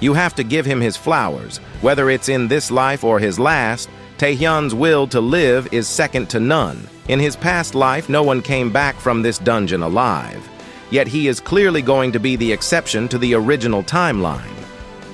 You have to give him his flowers. Whether it's in this life or his last, Taehyun's will to live is second to none. In his past life, no one came back from this dungeon alive. Yet he is clearly going to be the exception to the original timeline.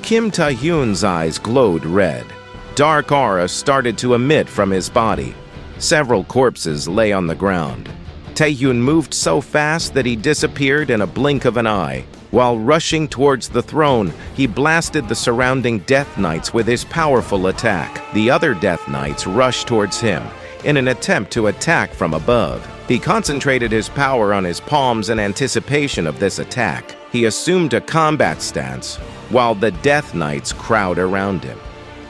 Kim Taehyun's eyes glowed red. Dark aura started to emit from his body. Several corpses lay on the ground. Taehyun moved so fast that he disappeared in a blink of an eye. While rushing towards the throne, he blasted the surrounding Death Knights with his powerful attack. The other Death Knights rushed towards him in an attempt to attack from above. He concentrated his power on his palms in anticipation of this attack. He assumed a combat stance while the Death Knights crowd around him.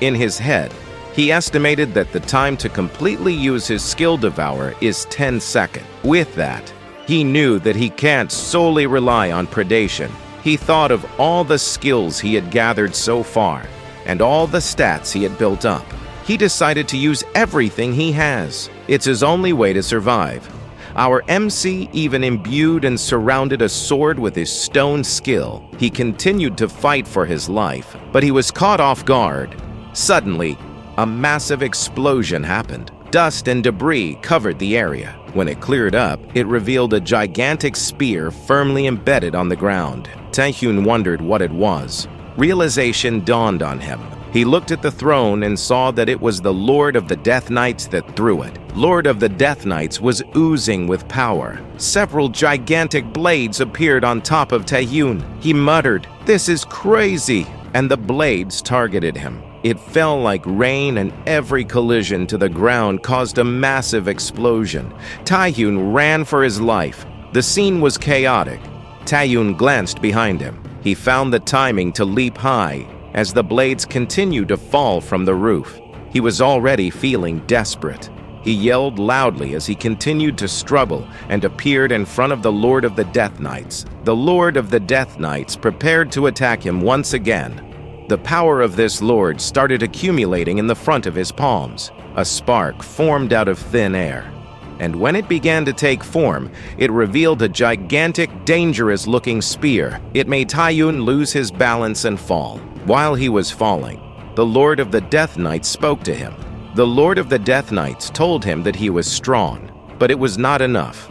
In his head, he estimated that the time to completely use his skill Devour is 10 seconds. With that, he knew that he can't solely rely on Predation. He thought of all the skills he had gathered so far and all the stats he had built up. He decided to use everything he has. It's his only way to survive. Our MC even imbued and surrounded a sword with his stone skill. He continued to fight for his life, but he was caught off guard. Suddenly, a massive explosion happened. Dust and debris covered the area. When it cleared up, it revealed a gigantic spear firmly embedded on the ground. Taehyun wondered what it was. Realization dawned on him. He looked at the throne and saw that it was the Lord of the Death Knights that threw it. Lord of the Death Knights was oozing with power. Several gigantic blades appeared on top of Taehyun. He muttered, "This is crazy!" and the blades targeted him. It fell like rain, and every collision to the ground caused a massive explosion. Taehyun ran for his life. The scene was chaotic. Taehyun glanced behind him. He found the timing to leap high as the blades continued to fall from the roof. He was already feeling desperate. He yelled loudly as he continued to struggle and appeared in front of the Lord of the Death Knights. The Lord of the Death Knights prepared to attack him once again. The power of this lord started accumulating in the front of his palms. A spark formed out of thin air. And when it began to take form, it revealed a gigantic, dangerous-looking spear. It made Taehyun lose his balance and fall. While he was falling, the Lord of the Death Knights spoke to him. The Lord of the Death Knights told him that he was strong, but it was not enough.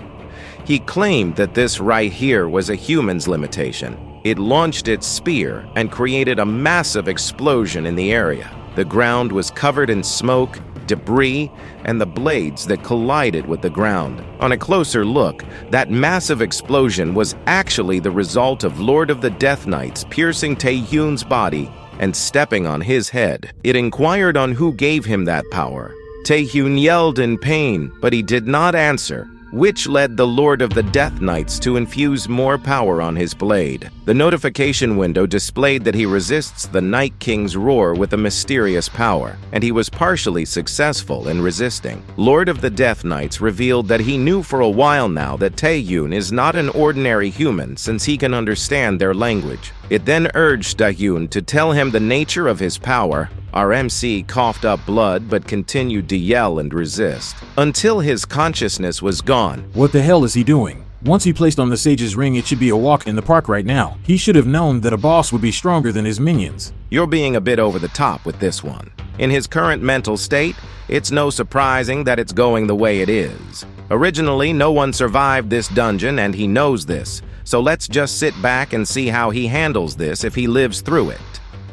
He claimed that this right here was a human's limitation. It launched its spear and created a massive explosion in the area. The ground was covered in smoke, debris, and the blades that collided with the ground. On a closer look, that massive explosion was actually the result of Lord of the Death Knights piercing Taehyun's body and stepping on his head. It inquired on who gave him that power. Taehyun yelled in pain, but he did not answer, which led the Lord of the Death Knights to infuse more power on his blade. The notification window displayed that he resists the Night King's roar with a mysterious power, and he was partially successful in resisting. Lord of the Death Knights revealed that he knew for a while now that Taehyun is not an ordinary human since he can understand their language. It then urged Taehyun to tell him the nature of his power. Our MC coughed up blood but continued to yell and resist until his consciousness was gone. What the hell is he doing? Once he placed on the Sage's ring, it should be a walk in the park right now. He should have known that a boss would be stronger than his minions. You're being a bit over the top with this one. In his current mental state, it's no surprising that it's going the way it is. Originally, no one survived this dungeon and he knows this. So let's just sit back and see how he handles this if he lives through it.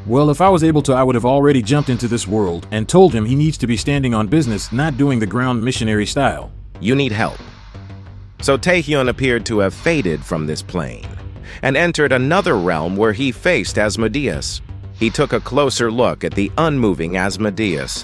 Well, if I was able to, I would have already jumped into this world and told him he needs to be standing on business, not doing the ground missionary style. You need help. So Taehyun appeared to have faded from this plane and entered another realm where he faced Asmodeus. He took a closer look at the unmoving Asmodeus.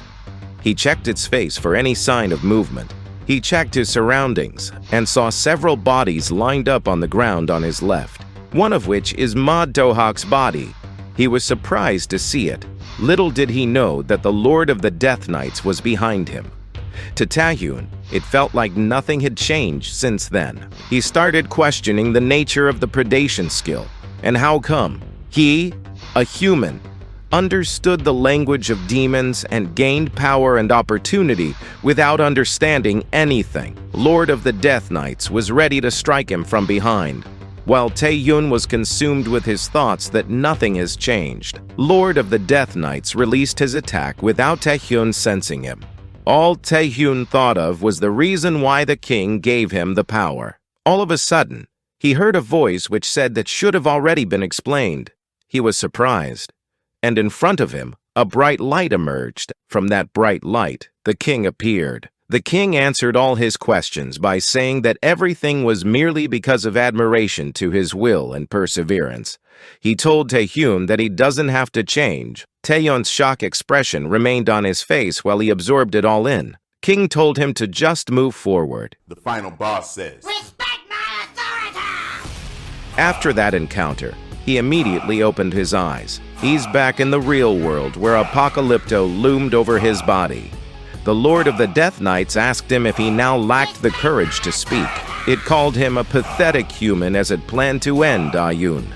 He checked its face for any sign of movement. He checked his surroundings and saw several bodies lined up on the ground on his left, one of which is Mod Dohak's body. He was surprised to see it. Little did he know that the Lord of the Death Knights was behind him. To Taehyun, it felt like nothing had changed since then. He started questioning the nature of the Predation skill, and how come he, a human, understood the language of demons and gained power and opportunity without understanding anything. Lord of the Death Knights was ready to strike him from behind. while Taehyun was consumed with his thoughts that nothing has changed. Lord of the Death Knights released his attack without Taehyun sensing him. All Taehyun thought of was the reason why the king gave him the power. All of a sudden, he heard a voice which said that should have already been explained. He was surprised, and in front of him, a bright light emerged. From that bright light, the king appeared. The king answered all his questions by saying that everything was merely because of admiration to his will and perseverance. He told Taehyun that he doesn't have to change. Taehyun's shock expression remained on his face while he absorbed it all in. King told him to just move forward. The final boss says, "Respect my authority!" After that encounter, he immediately opened his eyes. He's back in the real world where Apocalypto loomed over his body. The Lord of the Death Knights asked him if he now lacked the courage to speak. It called him a pathetic human as it planned to end Taehyun.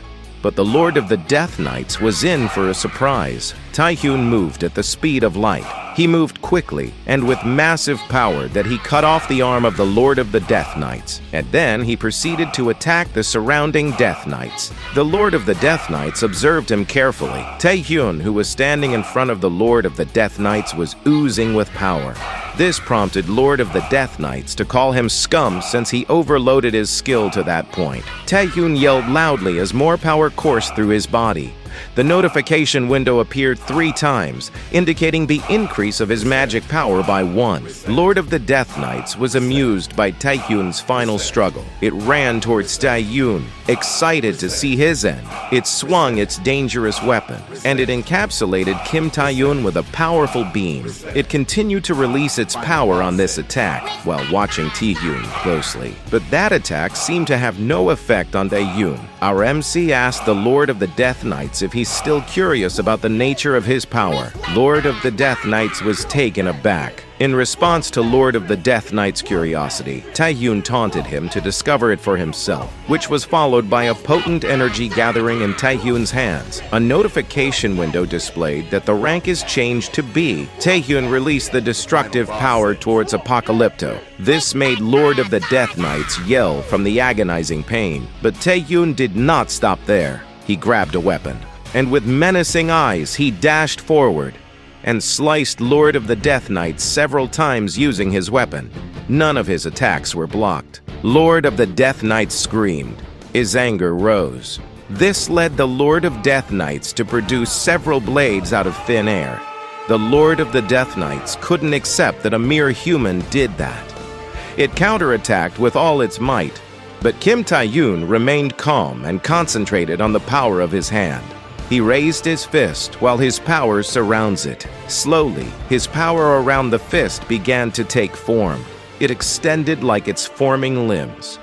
But the Lord of the Death Knights was in for a surprise. Taehyun moved at the speed of light. He moved quickly and with massive power that he cut off the arm of the Lord of the Death Knights, and then he proceeded to attack the surrounding Death Knights. The Lord of the Death Knights observed him carefully. Taehyun, who was standing in front of the Lord of the Death Knights, was oozing with power. This prompted Lord of the Death Knights to call him scum since he overloaded his skill to that point. Taehyun yelled loudly as more power coursed through his body. The notification window appeared 3 times, indicating the increase of his magic power by 1. Lord of the Death Knights was amused by Taehyun's final struggle. It ran towards Taehyun, excited to see his end. It swung its dangerous weapon, and it encapsulated Kim Taehyun with a powerful beam. It continued to release its power on this attack, while watching Taehyun closely. But that attack seemed to have no effect on Taehyun. Our MC asked the Lord of the Death Knights if he's still curious about the nature of his power. Lord of the Death Knights was taken aback. In response to Lord of the Death Knight's curiosity, Taehyun taunted him to discover it for himself, which was followed by a potent energy gathering in Taehyun's hands. A notification window displayed that the rank is changed to B. Taehyun released the destructive power towards Apocalypto. This made Lord of the Death Knights yell from the agonizing pain, but Taehyun did not stop there. He grabbed a weapon, and with menacing eyes, he dashed forward and sliced Lord of the Death Knights several times using his weapon. None of his attacks were blocked. Lord of the Death Knights screamed. His anger rose. This led the Lord of Death Knights to produce several blades out of thin air. The Lord of the Death Knights couldn't accept that a mere human did that. It counterattacked with all its might, but Kim Taehyun remained calm and concentrated on the power of his hand. He raised his fist while his power surrounds it. Slowly, his power around the fist began to take form. It extended like its forming limbs.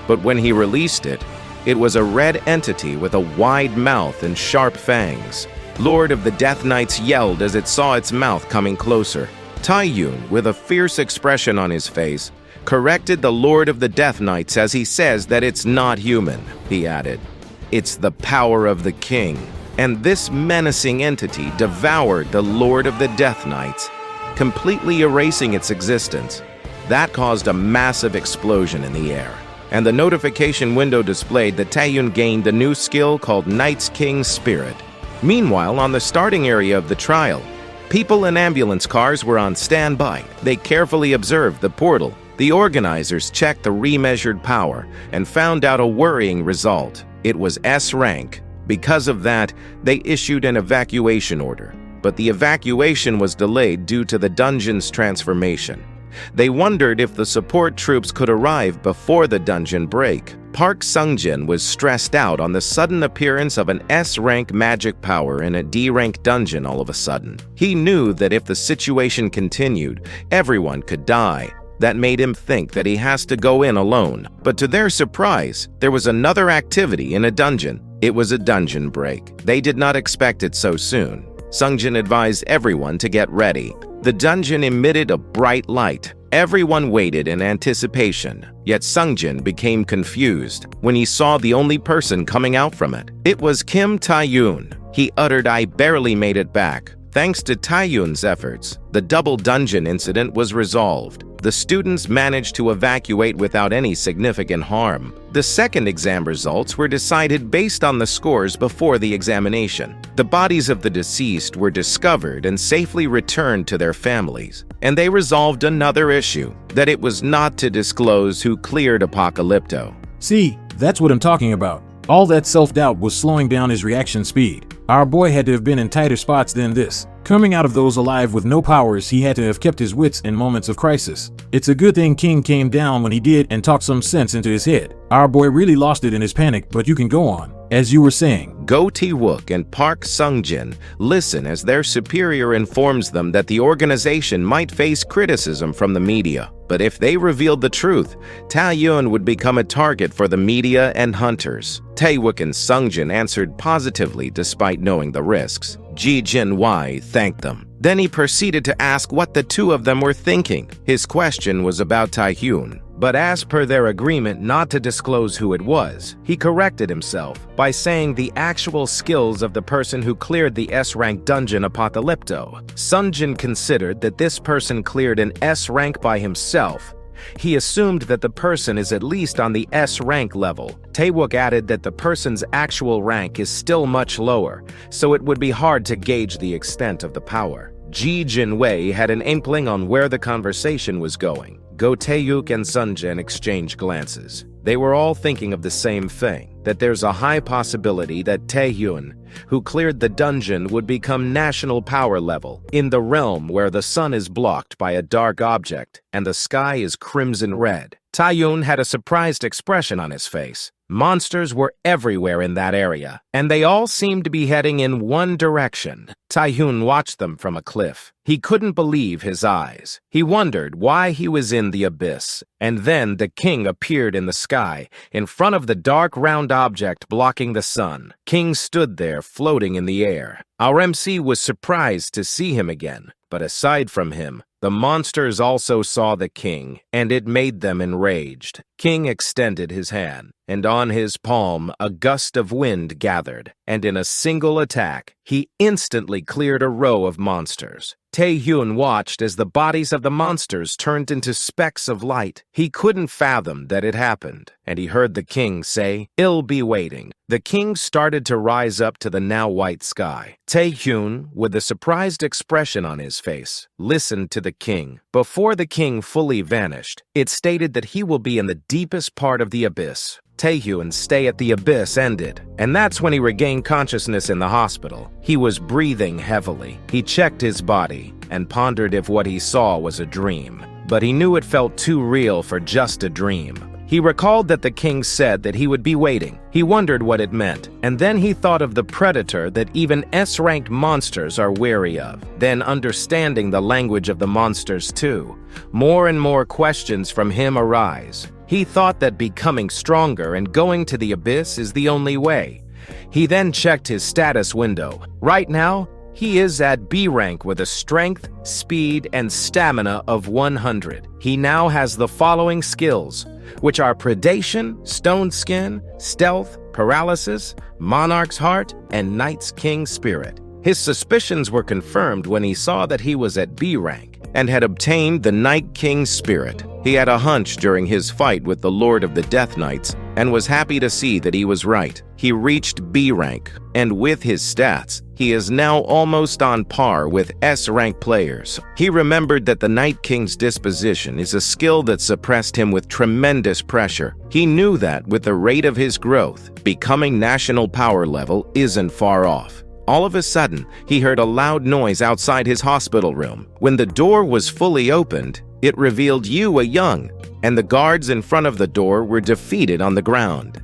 But when he released it, it was a red entity with a wide mouth and sharp fangs. Lord of the Death Knights yelled as it saw its mouth coming closer. Taehyun, with a fierce expression on his face, corrected the Lord of the Death Knights as he says that it's not human. He added, "It's the power of the king." And this menacing entity devoured the Lord of the Death Knights, completely erasing its existence. That caused a massive explosion in the air, and the notification window displayed that Taehyun gained a new skill called Knight's King Spirit. Meanwhile, on the starting area of the trial, people in ambulance cars were on standby. They carefully observed the portal. The organizers checked the remeasured power and found out a worrying result. It was S rank. Because of that, they issued an evacuation order, but the evacuation was delayed due to the dungeon's transformation. They wondered if the support troops could arrive before the dungeon break. Park Sungjin was stressed out on the sudden appearance of an S-rank magic power in a D-rank dungeon all of a sudden. He knew that if the situation continued, everyone could die. That made him think that he has to go in alone. But to their surprise, there was another activity in a dungeon. It was a dungeon break. They did not expect it so soon. Sungjin advised everyone to get ready. The dungeon emitted a bright light. Everyone waited in anticipation, yet Sungjin became confused when he saw the only person coming out from it. It was Kim Taehyun. He uttered, "I barely made it back." Thanks to Taehyun's efforts, the double dungeon incident was resolved. The students managed to evacuate without any significant harm. The second exam results were decided based on the scores before the examination. The bodies of the deceased were discovered and safely returned to their families. And they resolved another issue, that it was not to disclose who cleared Apocalypto. See, that's what I'm talking about. All that self-doubt was slowing down his reaction speed. Our boy had to have been in tighter spots than this. Coming out of those alive with no powers, he had to have kept his wits in moments of crisis. It's a good thing King came down when he did and talked some sense into his head. Our boy really lost it in his panic, but you can go on. As you were saying, Go Tae-wook and Park Sung-jin listen as their superior informs them that the organization might face criticism from the media. But if they revealed the truth, Taehyun would become a target for the media and hunters. Tae-wook and Sung-jin answered positively despite knowing the risks. Ji Jin-wai thanked them. Then he proceeded to ask what the two of them were thinking. His question was about Taehyun. But as per their agreement not to disclose who it was, he corrected himself by saying the actual skills of the person who cleared the S-rank dungeon Apocalypto. Sung-jin considered that this person cleared an S rank by himself. He assumed that the person is at least on the S rank level. Tae-wook added that the person's actual rank is still much lower, so it would be hard to gauge the extent of the power. Ji Jin-wei had an inkling on where the conversation was going. Go Tae-wook and Sung-jin exchanged glances. They were all thinking of the same thing, that there's a high possibility that Taehyun, who cleared the dungeon, would become national power level in the realm where the sun is blocked by a dark object and the sky is crimson red. Taehyun had a surprised expression on his face. Monsters were everywhere in that area, and they all seemed to be heading in one direction. Taehyun watched them from a cliff. He couldn't believe his eyes. He wondered why he was in the abyss. And then the king appeared in the sky, in front of the dark round object blocking the sun. King stood there, floating in the air. Our MC was surprised to see him again, but aside from him, the monsters also saw the king, and it made them enraged. King extended his hand, and on his palm a gust of wind gathered, and in a single attack, he instantly cleared a row of monsters. Taehyun watched as the bodies of the monsters turned into specks of light. He couldn't fathom that it happened, and he heard the king say, "I'll be waiting." The king started to rise up to the now white sky. Taehyun, with a surprised expression on his face, listened to the king. Before the king fully vanished, it stated that he will be in the deepest part of the abyss. Taehyun's stay at the abyss ended, and that's when he regained consciousness in the hospital. He was breathing heavily. He checked his body and pondered if what he saw was a dream, but he knew it felt too real for just a dream. He recalled that the king said that he would be waiting. He wondered what it meant, and then he thought of the predator that even S-ranked monsters are wary of. Then, understanding the language of the monsters too, more and more questions from him arise. He thought that becoming stronger and going to the abyss is the only way. He then checked his status window. Right now, he is at B rank with a strength, speed, and stamina of 100. He now has the following skills, which are Predation, Stone Skin, Stealth, Paralysis, Monarch's Heart, and Knight's King Spirit. His suspicions were confirmed when he saw that he was at B rank and had obtained the Night King's Spirit. He had a hunch during his fight with the Lord of the Death Knights and was happy to see that he was right. He reached B rank, and with his stats, he is now almost on par with S-rank players. He remembered that the Night King's disposition is a skill that suppressed him with tremendous pressure. He knew that with the rate of his growth, becoming national power level isn't far off. All of a sudden, he heard a loud noise outside his hospital room. When the door was fully opened, it revealed Yu Young, and the guards in front of the door were defeated on the ground.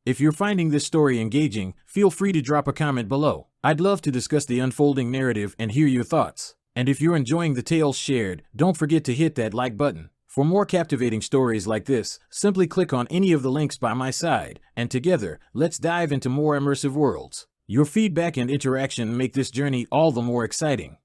If you're finding this story engaging, feel free to drop a comment below. I'd love to discuss the unfolding narrative and hear your thoughts. And if you're enjoying the tales shared, don't forget to hit that like button. For more captivating stories like this, simply click on any of the links by my side, and together, let's dive into more immersive worlds. Your feedback and interaction make this journey all the more exciting.